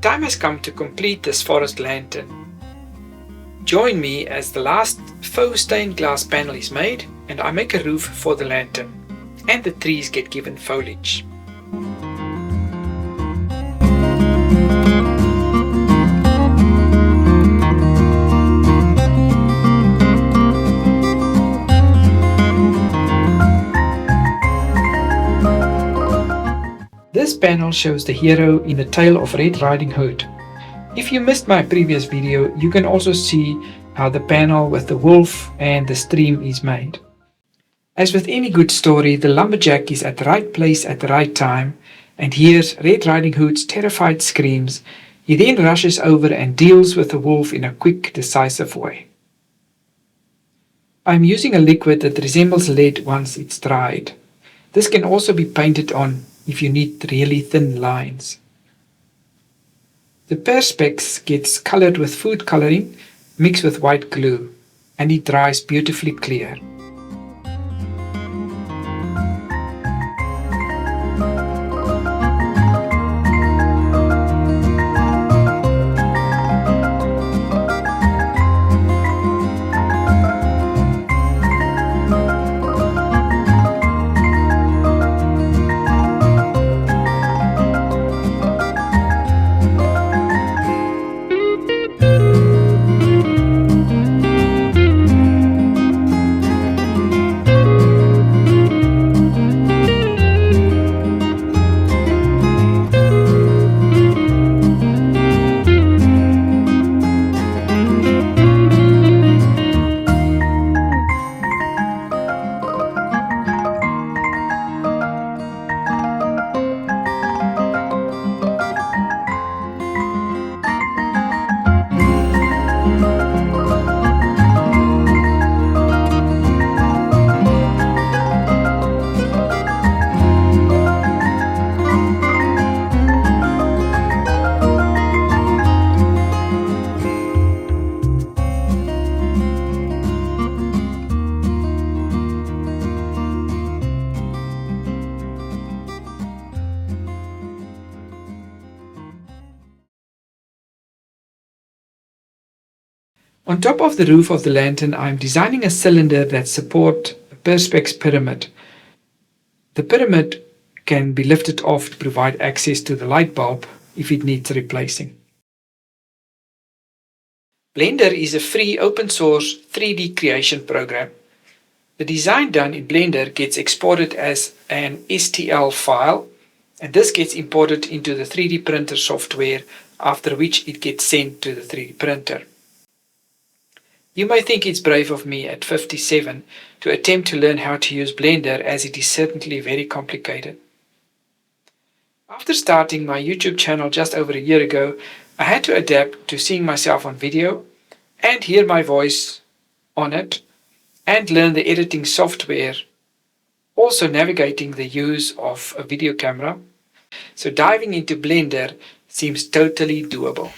time has come to complete this forest lantern. Join me as the last faux stained glass panel is made and I make a roof for the lantern, and the trees get given foliage. This panel shows the hero in the tale of Red Riding Hood. If you missed my previous video, you can also see how the panel with the wolf and the stream is made. As with any good story, the lumberjack is at the right place at the right time and hears Red Riding Hood's terrified screams. He then rushes over and deals with the wolf in a quick, decisive way. I'm using a liquid that resembles lead once it's dried. This can also be painted on if you need really thin lines. The perspex gets colored with food coloring mixed with white glue, and it dries beautifully clear. On top of the roof of the lantern, I am designing a cylinder that supports a perspex pyramid. The pyramid can be lifted off to provide access to the light bulb if it needs replacing. Blender is a free open source 3D creation program. The design done in Blender gets exported as an STL file, and this gets imported into the 3D printer software, after which it gets sent to the 3D printer. You may think it's brave of me at 57 to attempt to learn how to use Blender, as it is certainly very complicated. After starting my YouTube channel just over a year ago, I had to adapt to seeing myself on video and hear my voice on it and learn the editing software, also navigating the use of a video camera. So diving into Blender seems totally doable.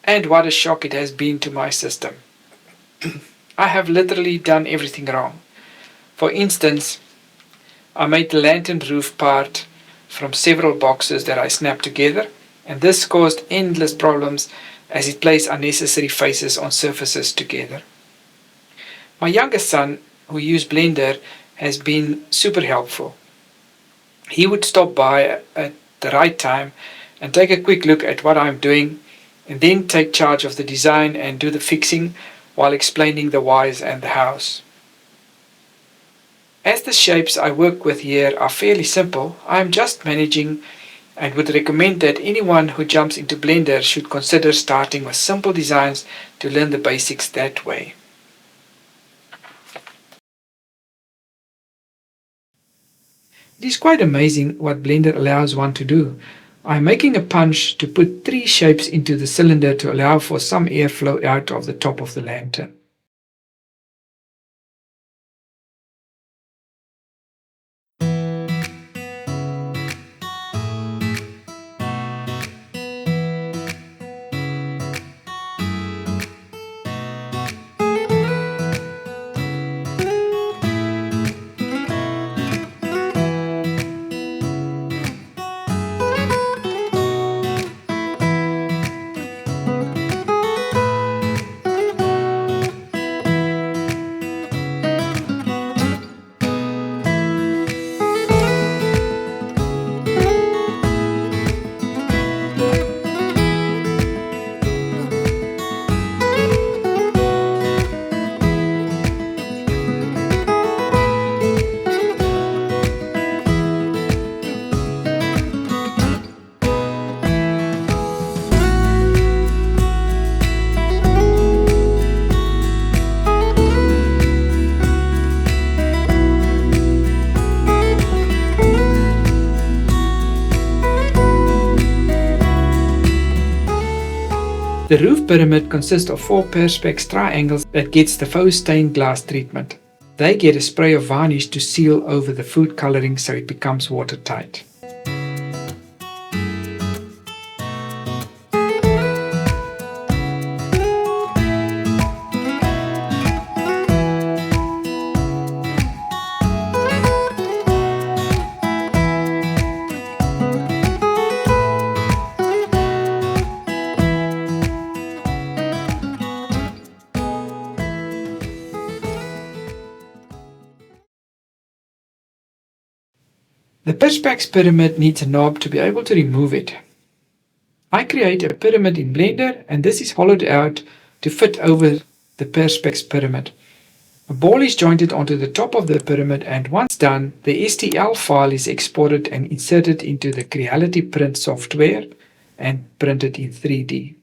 And what a shock it has been to my system. I have literally done everything wrong. For instance, I made the lantern roof part from several boxes that I snapped together, and this caused endless problems as it placed unnecessary faces on surfaces together. My youngest son, who used Blender, has been super helpful. He would stop by at the right time and take a quick look at what I'm doing, and then take charge of the design and do the fixing while explaining the whys and the hows. As the shapes I work with here are fairly simple, I am just managing and would recommend that anyone who jumps into Blender should consider starting with simple designs to learn the basics that way. It is quite amazing what Blender allows one to do. I'm making a punch to put 3 shapes into the cylinder to allow for some airflow out of the top of the lantern. The roof pyramid consists of 4 perspex triangles that gets the faux stained glass treatment. They get a spray of varnish to seal over the food coloring so it becomes watertight. The perspex pyramid needs a knob to be able to remove it. I create a pyramid in Blender and this is hollowed out to fit over the perspex pyramid. A ball is jointed onto the top of the pyramid and once done, the STL file is exported and inserted into the Creality print software and printed in 3D.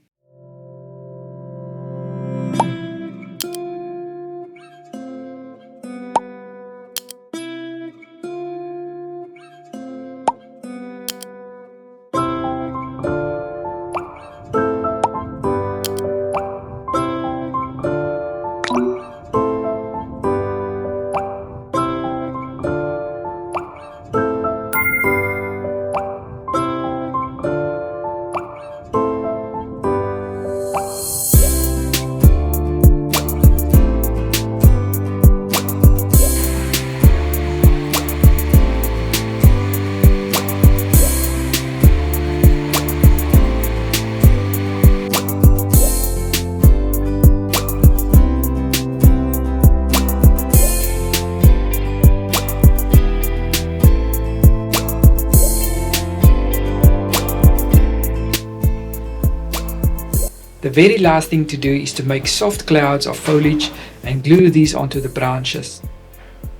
The very last thing to do is to make soft clouds of foliage and glue these onto the branches.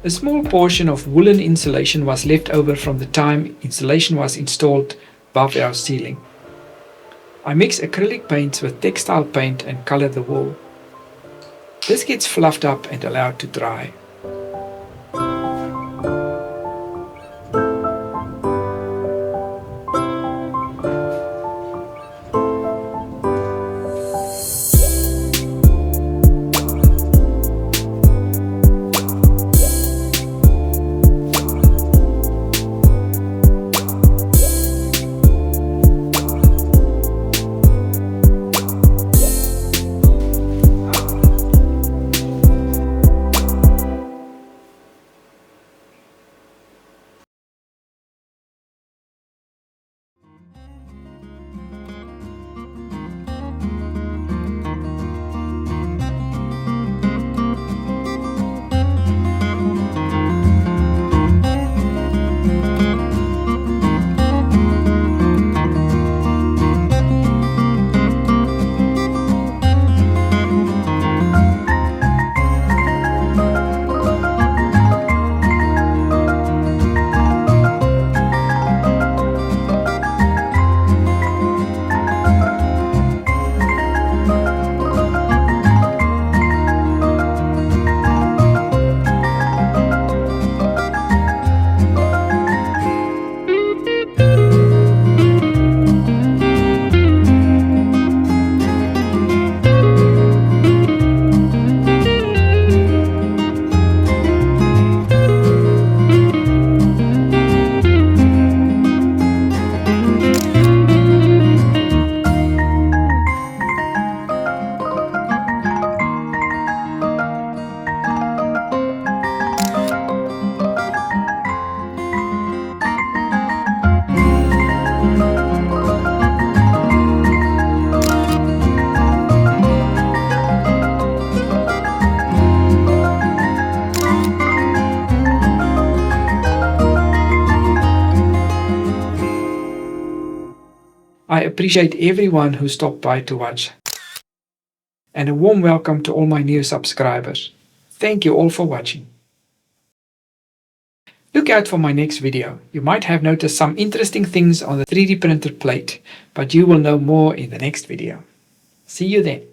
A small portion of woolen insulation was left over from the time insulation was installed above our ceiling. I mix acrylic paints with textile paint and color the wall. This gets fluffed up and allowed to dry. I appreciate everyone who stopped by to watch. And a warm welcome to all my new subscribers. Thank you all for watching. Look out for my next video. You might have noticed some interesting things on the 3D printer plate, but you will know more in the next video. See you then.